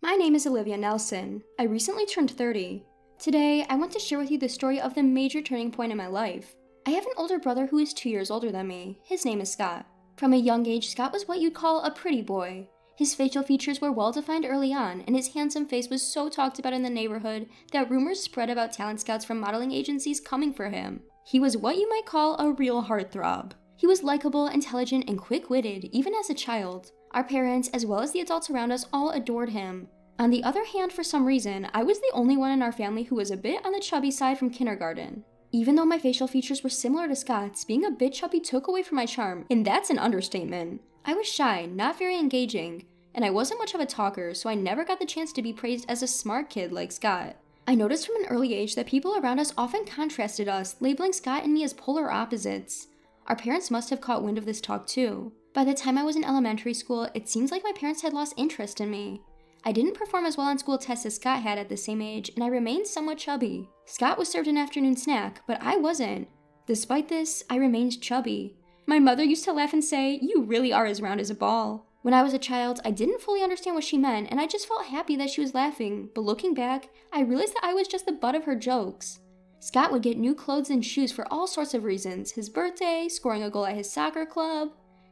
My name is Olivia Nelson. I recently turned 30. Today, I want to share with you the story of the major turning point in my life. I have an older brother who is 2 years older than me. His name is Scott. From a young age, Scott was what you'd call a pretty boy. His facial features were well defined early on, and his handsome face was so talked about in the neighborhood that rumors spread about talent scouts from modeling agencies coming for him. He was what you might call a real heartthrob. He was likable, intelligent, and quick-witted, even as a child. Our parents, as well as the adults around us, all adored him. On the other hand, for some reason, I was the only one in our family who was a bit on the chubby side from kindergarten. Even though my facial features were similar to Scott's, being a bit chubby took away from my charm, and that's an understatement. I was shy, not very engaging, and I wasn't much of a talker, so I never got the chance to be praised as a smart kid like Scott. I noticed from an early age that people around us often contrasted us, labeling Scott and me as polar opposites. Our parents must have caught wind of this talk too. By the time I was in elementary school, it seems like my parents had lost interest in me. I didn't perform as well on school tests as Scott had at the same age, and I remained somewhat chubby. Scott was served an afternoon snack, but I wasn't. Despite this, I remained chubby. My mother used to laugh and say, "You really are as round as a ball." When I was a child, I didn't fully understand what she meant, and I just felt happy that she was laughing, but looking back, I realized that I was just the butt of her jokes. Scott would get new clothes and shoes for all sorts of reasons: his birthday, scoring a goal at his soccer club.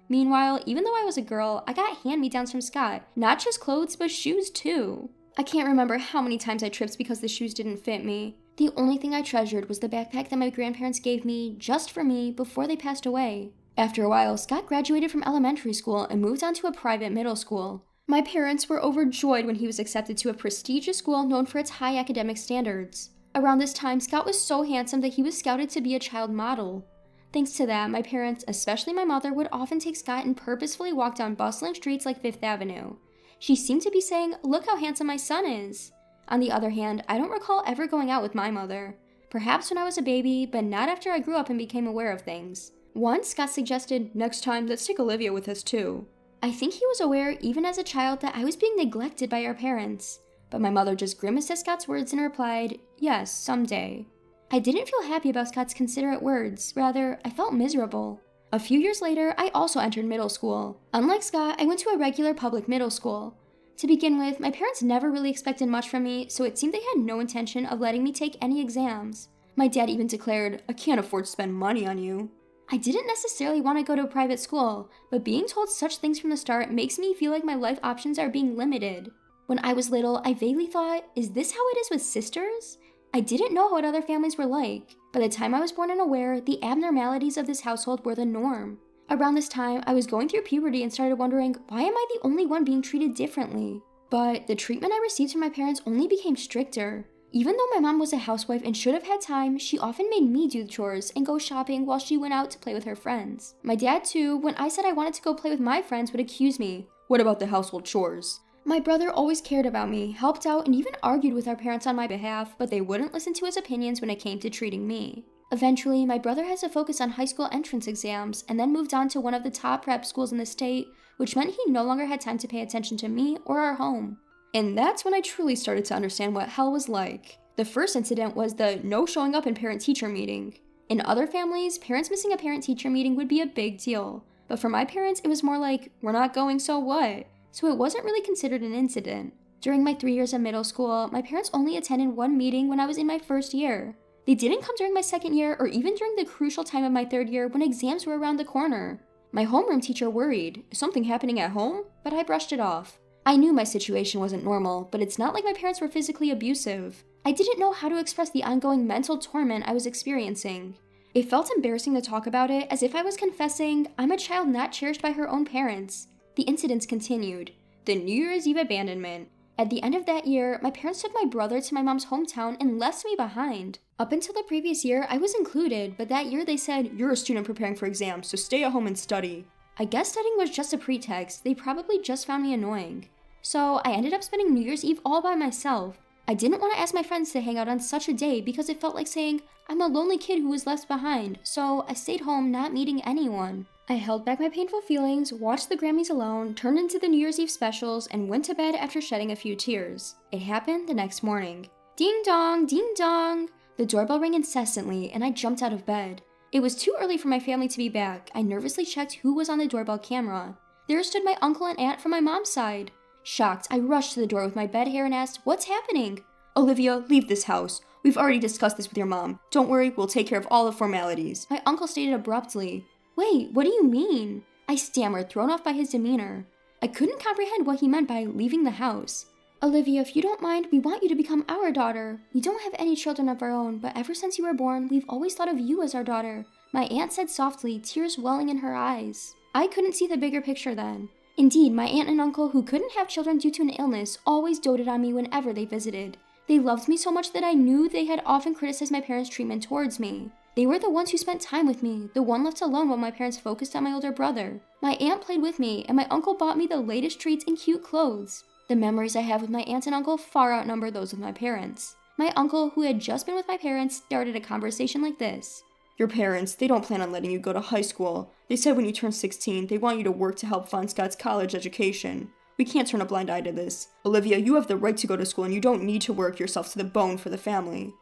Meanwhile, even though I was a girl, I got hand-me-downs from Scott. Not just clothes, but shoes too. I can't remember how many times I tripped because the shoes didn't fit me. The only thing I treasured was the backpack that my grandparents gave me, just for me, before they passed away. After a while, Scott graduated from elementary school and moved on to a private middle school. My parents were overjoyed when he was accepted to a prestigious school known for its high academic standards. Around this time, Scott was so handsome that he was scouted to be a child model. Thanks to that, my parents, especially my mother, would often take Scott and purposefully walk down bustling streets like Fifth Avenue. She seemed to be saying, "Look how handsome my son is." On the other hand, I don't recall ever going out with my mother. Perhaps when I was a baby, but not after I grew up and became aware of things. Once, Scott suggested, "Next time, let's take Olivia with us too." I think he was aware, even as a child, that I was being neglected by our parents. But my mother just grimaced at Scott's words and replied, "Yes, someday." I didn't feel happy about Scott's considerate words. Rather, I felt miserable. A few years later, I also entered middle school. Unlike Scott, I went to a regular public middle school. To begin with, my parents never really expected much from me, so it seemed they had no intention of letting me take any exams. My dad even declared, "I can't afford to spend money on you." I didn't necessarily want to go to a private school, but being told such things from the start makes me feel like my life options are being limited. When I was little, I vaguely thought, is this how it is with sisters? I didn't know what other families were like. By the time I was born and aware, the abnormalities of this household were the norm. Around this time, I was going through puberty and started wondering, why am I the only one being treated differently? But the treatment I received from my parents only became stricter. Even though my mom was a housewife and should have had time, she often made me do the chores and go shopping while she went out to play with her friends. My dad too, when I said I wanted to go play with my friends, would accuse me. "What about the household chores?" My brother always cared about me, helped out, and even argued with our parents on my behalf, but they wouldn't listen to his opinions when it came to treating me. Eventually, my brother had to focus on high school entrance exams, and then moved on to one of the top prep schools in the state, which meant he no longer had time to pay attention to me or our home. And that's when I truly started to understand what hell was like. The first incident was the no showing up in parent-teacher meeting. In other families, parents missing a parent-teacher meeting would be a big deal, but for my parents, it was more like, "We're not going, so what?" So it wasn't really considered an incident. During my 3 years of middle school, my parents only attended one meeting when I was in my first year. They didn't come during my second year or even during the crucial time of my third year when exams were around the corner. My homeroom teacher worried, "Is something happening at home?" But I brushed it off. I knew my situation wasn't normal, but it's not like my parents were physically abusive. I didn't know how to express the ongoing mental torment I was experiencing. It felt embarrassing to talk about it, as if I was confessing I'm a child not cherished by her own parents. The incidents continued. The New Year's Eve abandonment. At the end of that year, my parents took my brother to my mom's hometown and left me behind. Up until the previous year, I was included, but that year they said, "You're a student preparing for exams, so stay at home and study." I guess studying was just a pretext. They probably just found me annoying. So I ended up spending New Year's Eve all by myself. I didn't want to ask my friends to hang out on such a day because it felt like saying, I'm a lonely kid who was left behind, so I stayed home not meeting anyone. I held back my painful feelings, watched the Grammys alone, turned into the New Year's Eve specials, and went to bed after shedding a few tears. It happened the next morning. Ding dong, ding dong! The doorbell rang incessantly, and I jumped out of bed. It was too early for my family to be back. I nervously checked who was on the doorbell camera. There stood my uncle and aunt from my mom's side. Shocked, I rushed to the door with my bed hair and asked, "What's happening?" "Olivia, leave this house. We've already discussed this with your mom. Don't worry, we'll take care of all the formalities," my uncle stated abruptly. "Wait, what do you mean?" I stammered, thrown off by his demeanor. I couldn't comprehend what he meant by leaving the house. "Olivia, if you don't mind, we want you to become our daughter. We don't have any children of our own, but ever since you were born, we've always thought of you as our daughter," my aunt said softly, tears welling in her eyes. I couldn't see the bigger picture then. Indeed, my aunt and uncle, who couldn't have children due to an illness, always doted on me whenever they visited. They loved me so much that I knew they had often criticized my parents' treatment towards me. They were the ones who spent time with me, the one left alone while my parents focused on my older brother. My aunt played with me, and my uncle bought me the latest treats and cute clothes. The memories I have with my aunt and uncle far outnumber those with my parents. My uncle, who had just been with my parents, started a conversation like this. "Your parents, they don't plan on letting you go to high school. They said when you turn 16, they want you to work to help fund Scott's college education. We can't turn a blind eye to this. Olivia, you have the right to go to school and you don't need to work yourself to the bone for the family."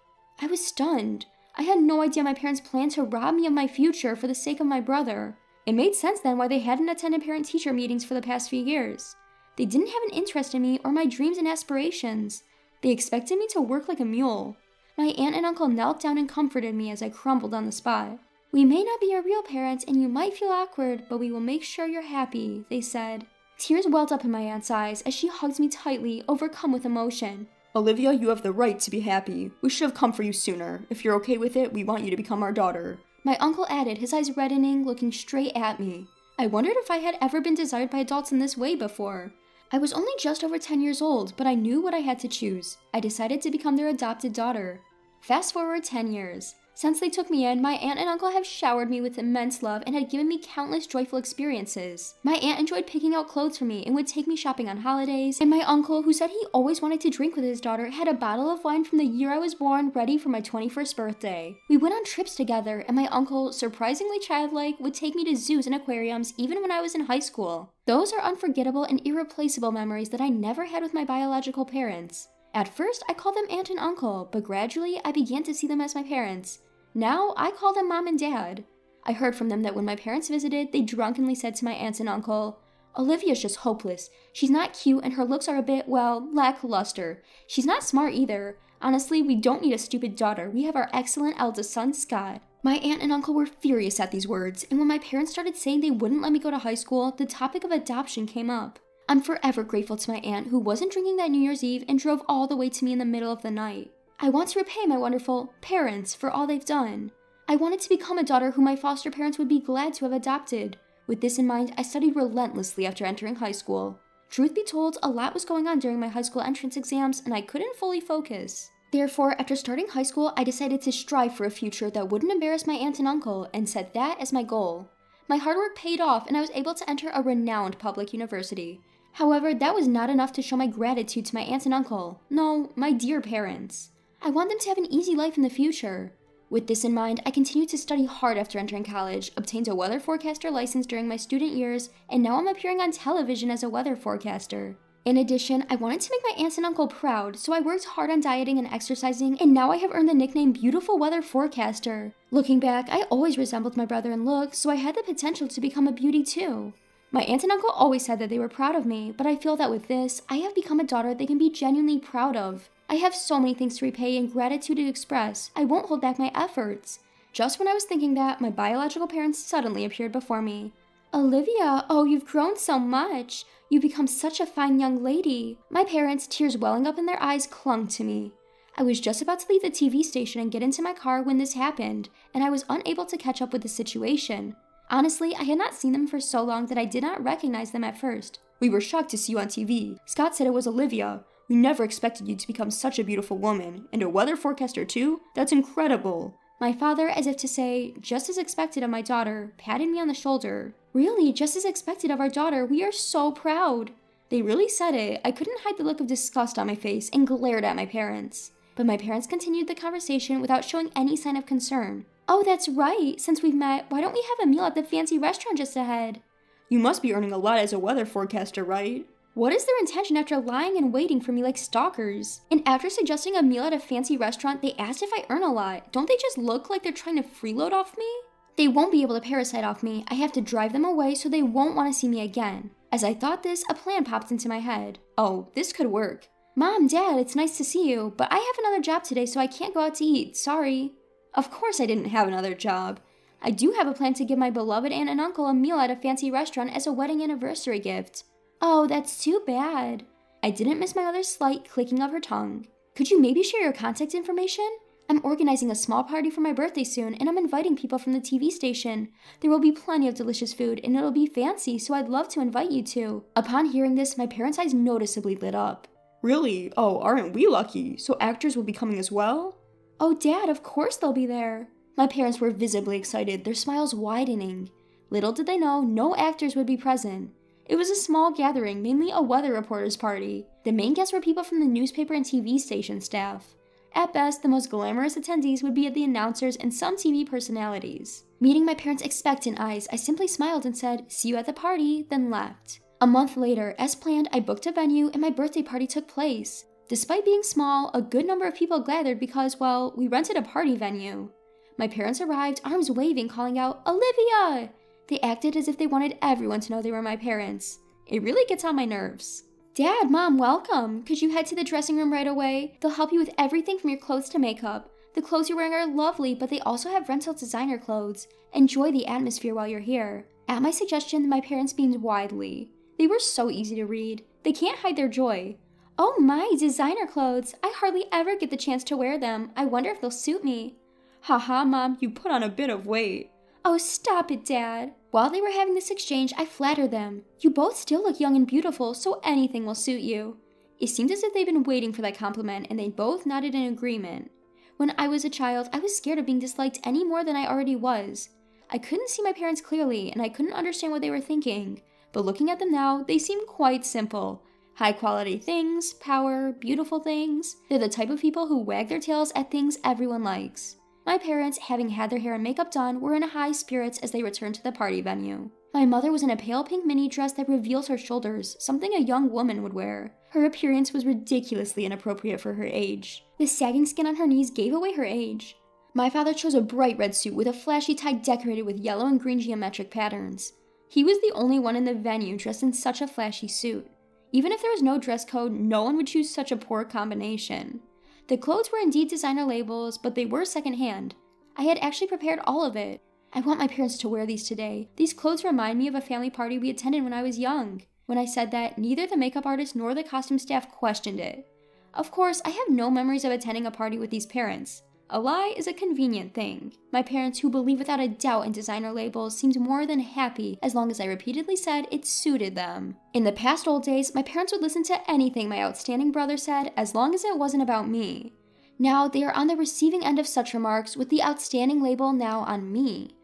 I was stunned. I had no idea my parents planned to rob me of my future for the sake of my brother. It made sense then why they hadn't attended parent-teacher meetings for the past few years. They didn't have an interest in me or my dreams and aspirations. They expected me to work like a mule. My aunt and uncle knelt down and comforted me as I crumbled on the spot. "We may not be your real parents and you might feel awkward, but we will make sure you're happy," they said. Tears welled up in my aunt's eyes as she hugged me tightly, overcome with emotion. "Olivia, you have the right to be happy. We should have come for you sooner. If you're okay with it, we want you to become our daughter," my uncle added, his eyes reddening, looking straight at me. I wondered if I had ever been desired by adults in this way before. I was only just over 10 years old, but I knew what I had to choose. I decided to become their adopted daughter. Fast forward 10 years. Since they took me in, my aunt and uncle have showered me with immense love and had given me countless joyful experiences. My aunt enjoyed picking out clothes for me and would take me shopping on holidays, and my uncle, who said he always wanted to drink with his daughter, had a bottle of wine from the year I was born ready for my 21st birthday. We went on trips together, and my uncle, surprisingly childlike, would take me to zoos and aquariums even when I was in high school. Those are unforgettable and irreplaceable memories that I never had with my biological parents. At first, I called them aunt and uncle, but gradually I began to see them as my parents. Now, I call them mom and dad. I heard from them that when my parents visited, they drunkenly said to my aunts and uncle, "Olivia's just hopeless. She's not cute and her looks are a bit, well, lackluster. She's not smart either. Honestly, we don't need a stupid daughter. We have our excellent eldest son, Scott." My aunt and uncle were furious at these words, and when my parents started saying they wouldn't let me go to high school, the topic of adoption came up. I'm forever grateful to my aunt, who wasn't drinking that New Year's Eve and drove all the way to me in the middle of the night. I want to repay my wonderful parents for all they've done. I wanted to become a daughter who my foster parents would be glad to have adopted. With this in mind, I studied relentlessly after entering high school. Truth be told, a lot was going on during my high school entrance exams, and I couldn't fully focus. Therefore, after starting high school, I decided to strive for a future that wouldn't embarrass my aunt and uncle, and set that as my goal. My hard work paid off, and I was able to enter a renowned public university. However, that was not enough to show my gratitude to my aunt and uncle. No, my dear parents. I want them to have an easy life in the future. With this in mind, I continued to study hard after entering college, obtained a weather forecaster license during my student years, and now I'm appearing on television as a weather forecaster. In addition, I wanted to make my aunts and uncle proud, so I worked hard on dieting and exercising, and now I have earned the nickname Beautiful Weather Forecaster. Looking back, I always resembled my brother in looks, so I had the potential to become a beauty too. My aunt and uncle always said that they were proud of me, but I feel that with this, I have become a daughter they can be genuinely proud of. I have so many things to repay and gratitude to express. I won't hold back my efforts. Just when I was thinking that, my biological parents suddenly appeared before me. "Olivia, oh, you've grown so much. You've become such a fine young lady." My parents, tears welling up in their eyes, clung to me. I was just about to leave the TV station and get into my car when this happened, and I was unable to catch up with the situation. Honestly, I had not seen them for so long that I did not recognize them at first. "We were shocked to see you on TV. Scott said it was Olivia. We never expected you to become such a beautiful woman, and a weather forecaster too? That's incredible." My father, as if to say, just as expected of my daughter, patted me on the shoulder. "Really, just as expected of our daughter, we are so proud." They really said it. I couldn't hide the look of disgust on my face and glared at my parents. But my parents continued the conversation without showing any sign of concern. "Oh, that's right. Since we've met, why don't we have a meal at the fancy restaurant just ahead?" "You must be earning a lot as a weather forecaster, right?" What is their intention after lying and waiting for me like stalkers? And after suggesting a meal at a fancy restaurant, they asked if I earn a lot. Don't they just look like they're trying to freeload off me? They won't be able to parasite off me. I have to drive them away so they won't want to see me again. As I thought this, a plan popped into my head. Oh, this could work. Mom, Dad, it's nice to see you, but I have another job today, so I can't go out to eat. Sorry. Of course I didn't have another job. I do have a plan to give my beloved aunt and uncle a meal at a fancy restaurant as a wedding anniversary gift. Oh, that's too bad. I didn't miss my mother's slight clicking of her tongue. Could you maybe share your contact information? I'm organizing a small party for my birthday soon, and I'm inviting people from the TV station. There will be plenty of delicious food, and it'll be fancy, so I'd love to invite you too. Upon hearing this, my parents' eyes noticeably lit up. Really? Oh, aren't we lucky? So actors will be coming as well? Oh, Dad, of course they'll be there. My parents were visibly excited, their smiles widening. Little did they know, no actors would be present. It was a small gathering, mainly a weather reporter's party. The main guests were people from the newspaper and TV station staff. At best, the most glamorous attendees would be the announcers and some TV personalities. Meeting my parents' expectant eyes, I simply smiled and said, "See you at the party," then left. A month later, as planned, I booked a venue and my birthday party took place. Despite being small, a good number of people gathered because, well, we rented a party venue. My parents arrived, arms waving, calling out, "Olivia!" They acted as if they wanted everyone to know they were my parents. It really gets on my nerves. Dad, Mom, welcome. Could you head to the dressing room right away? They'll help you with everything from your clothes to makeup. The clothes you're wearing are lovely, but they also have rental designer clothes. Enjoy the atmosphere while you're here. At my suggestion, my parents beamed widely. They were so easy to read. They can't hide their joy. Oh my, designer clothes. I hardly ever get the chance to wear them. I wonder if they'll suit me. Haha, Mom, you put on a bit of weight. Oh, stop it, Dad. While they were having this exchange, I flattered them. You both still look young and beautiful, so anything will suit you. It seemed as if they'd been waiting for that compliment, and they both nodded in agreement. When I was a child, I was scared of being disliked any more than I already was. I couldn't see my parents clearly, and I couldn't understand what they were thinking. But looking at them now, they seemed quite simple. High-quality things, power, beautiful things. They're the type of people who wag their tails at things everyone likes. My parents, having had their hair and makeup done, were in high spirits as they returned to the party venue. My mother was in a pale pink mini dress that reveals her shoulders, something a young woman would wear. Her appearance was ridiculously inappropriate for her age. The sagging skin on her knees gave away her age. My father chose a bright red suit with a flashy tie decorated with yellow and green geometric patterns. He was the only one in the venue dressed in such a flashy suit. Even if there was no dress code, no one would choose such a poor combination. The clothes were indeed designer labels, but they were secondhand. I had actually prepared all of it. I want my parents to wear these today. These clothes remind me of a family party we attended when I was young. When I said that, neither the makeup artist nor the costume staff questioned it. Of course, I have no memories of attending a party with these parents. A lie is a convenient thing. My parents, who believe without a doubt in designer labels, seemed more than happy as long as I repeatedly said it suited them. In the past old days, my parents would listen to anything my outstanding brother said as long as it wasn't about me. Now, they are on the receiving end of such remarks with the outstanding label now on me.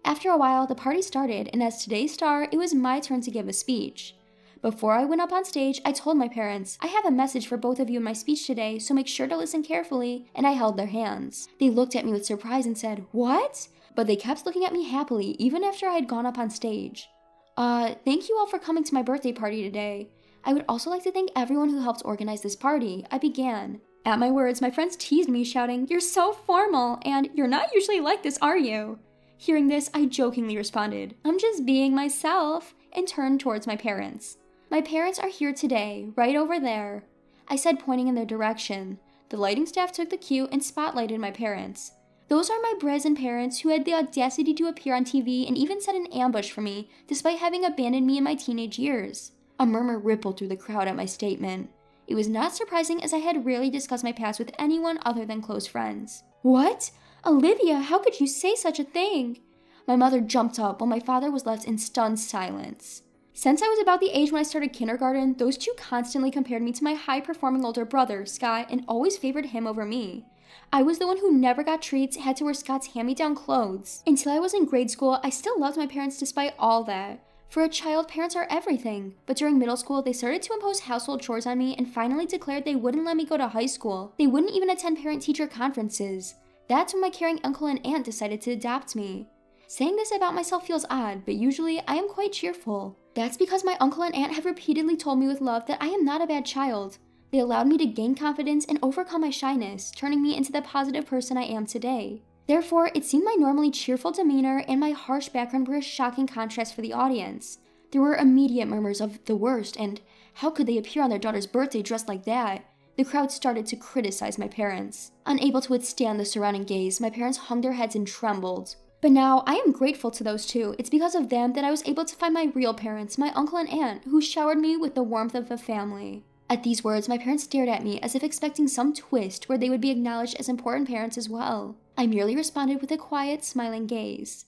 After a while, the party started, and as today's star, it was my turn to give a speech. Before I went up on stage, I told my parents, "I have a message for both of you in my speech today, so make sure to listen carefully," and I held their hands. They looked at me with surprise and said, "What?" But they kept looking at me happily, even after I had gone up on stage. Thank you all for coming to my birthday party today. I would also like to thank everyone who helped organize this party," I began. At my words, my friends teased me, shouting, "You're so formal," and "You're not usually like this, are you?" Hearing this, I jokingly responded, "I'm just being myself," and turned towards my parents. "My parents are here today, right over there," I said, pointing in their direction. The lighting staff took the cue and spotlighted my parents. "Those are my brazen parents who had the audacity to appear on TV and even set an ambush for me, despite having abandoned me in my teenage years." A murmur rippled through the crowd at my statement. It was not surprising, as I had rarely discussed my past with anyone other than close friends. "What? Olivia, how could you say such a thing?" My mother jumped up while my father was left in stunned silence. Since I was about the age when I started kindergarten, those two constantly compared me to my high-performing older brother, Scott, and always favored him over me. I was the one who never got treats, had to wear Scott's hand-me-down clothes. Until I was in grade school, I still loved my parents despite all that. For a child, parents are everything. But during middle school, they started to impose household chores on me and finally declared they wouldn't let me go to high school. They wouldn't even attend parent-teacher conferences. That's when my caring uncle and aunt decided to adopt me. Saying this about myself feels odd, but usually I am quite cheerful. That's because my uncle and aunt have repeatedly told me with love that I am not a bad child. They allowed me to gain confidence and overcome my shyness, turning me into the positive person I am today. Therefore, it seemed my normally cheerful demeanor and my harsh background were a shocking contrast for the audience. There were immediate murmurs of the worst, and how could they appear on their daughter's birthday dressed like that? The crowd started to criticize my parents. Unable to withstand the surrounding gaze, my parents hung their heads and trembled. But now, I am grateful to those two. It's because of them that I was able to find my real parents, my uncle and aunt, who showered me with the warmth of a family. At these words, my parents stared at me as if expecting some twist where they would be acknowledged as important parents as well. I merely responded with a quiet, smiling gaze.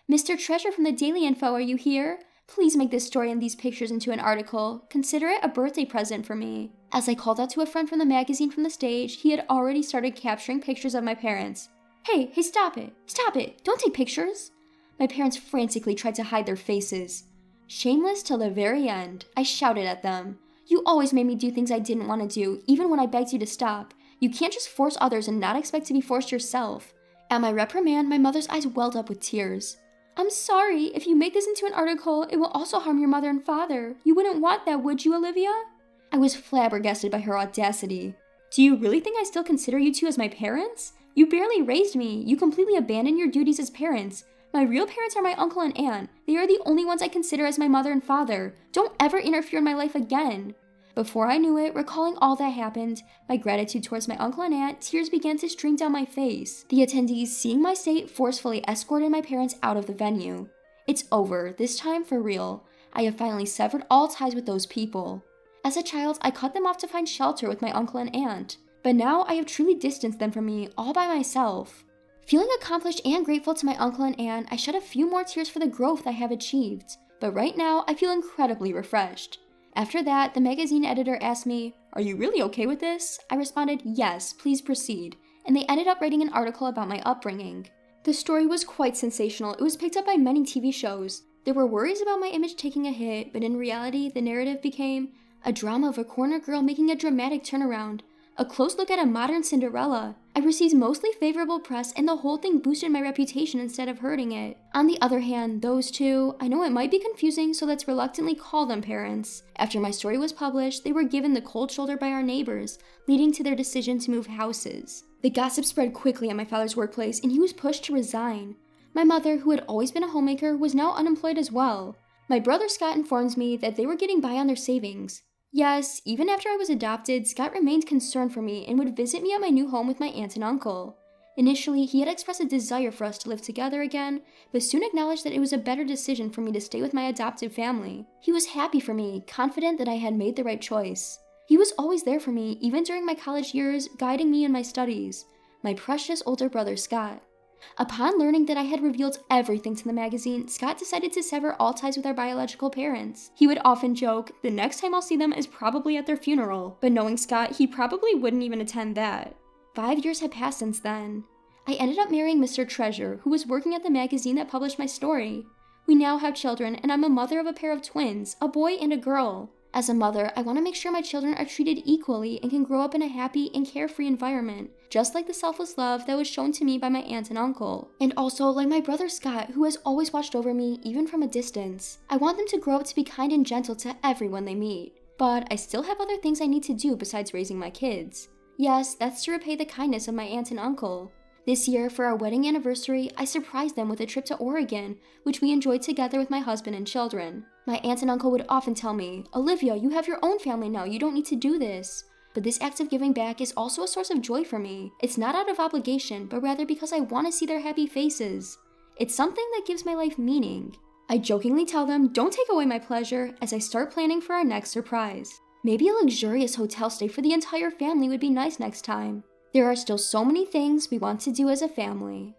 Mr. Treasure from the Daily Info, are you here? Please make this story and these pictures into an article. Consider it a birthday present for me. As I called out to a friend from the magazine from the stage, he had already started capturing pictures of my parents. Hey, stop it. Stop it. Don't take pictures. My parents frantically tried to hide their faces. Shameless till the very end, I shouted at them. You always made me do things I didn't want to do, even when I begged you to stop. You can't just force others and not expect to be forced yourself. At my reprimand, my mother's eyes welled up with tears. I'm sorry, if you make this into an article, it will also harm your mother and father. You wouldn't want that, would you, Olivia? I was flabbergasted by her audacity. Do you really think I still consider you two as my parents? You barely raised me. You completely abandoned your duties as parents. My real parents are my uncle and aunt. They are the only ones I consider as my mother and father. Don't ever interfere in my life again. Before I knew it, recalling all that happened, my gratitude towards my uncle and aunt, tears began to stream down my face. The attendees, seeing my state, forcefully escorted my parents out of the venue. It's over, this time for real. I have finally severed all ties with those people. As a child, I cut them off to find shelter with my uncle and aunt. But now I have truly distanced them from me, all by myself. Feeling accomplished and grateful to my uncle and aunt, I shed a few more tears for the growth I have achieved. But right now, I feel incredibly refreshed. After that, the magazine editor asked me, "Are you really okay with this?" I responded, "Yes, please proceed," and they ended up writing an article about my upbringing. The story was quite sensational. It was picked up by many TV shows. There were worries about my image taking a hit, but in reality, the narrative became a drama of a corner girl making a dramatic turnaround, a close look at a modern Cinderella. I received mostly favorable press, and the whole thing boosted my reputation instead of hurting it. On the other hand, those two, I know it might be confusing, so let's reluctantly call them parents. After my story was published, they were given the cold shoulder by our neighbors, leading to their decision to move houses. The gossip spread quickly at my father's workplace, and he was pushed to resign. My mother, who had always been a homemaker, was now unemployed as well. My brother Scott informs me that they were getting by on their savings. Yes, even after I was adopted, Scott remained concerned for me and would visit me at my new home with my aunt and uncle. Initially, he had expressed a desire for us to live together again, but soon acknowledged that it was a better decision for me to stay with my adoptive family. He was happy for me, confident that I had made the right choice. He was always there for me, even during my college years, guiding me in my studies. My precious older brother, Scott. Upon learning that I had revealed everything to the magazine, Scott decided to sever all ties with our biological parents. He would often joke, "The next time I'll see them is probably at their funeral," but knowing Scott, he probably wouldn't even attend that. 5 years had passed since then. I ended up marrying Mr. Treasure, who was working at the magazine that published my story. We now have children, and I'm a mother of a pair of twins, a boy and a girl. As a mother, I want to make sure my children are treated equally and can grow up in a happy and carefree environment, just like the selfless love that was shown to me by my aunt and uncle. And also, like my brother Scott, who has always watched over me, even from a distance. I want them to grow up to be kind and gentle to everyone they meet. But I still have other things I need to do besides raising my kids. Yes, that's to repay the kindness of my aunt and uncle. This year, for our wedding anniversary, I surprised them with a trip to Oregon, which we enjoyed together with my husband and children. My aunt and uncle would often tell me, "Olivia, you have your own family now, you don't need to do this." But this act of giving back is also a source of joy for me. It's not out of obligation, but rather because I want to see their happy faces. It's something that gives my life meaning. I jokingly tell them, "Don't take away my pleasure," as I start planning for our next surprise. Maybe a luxurious hotel stay for the entire family would be nice next time. There are still so many things we want to do as a family.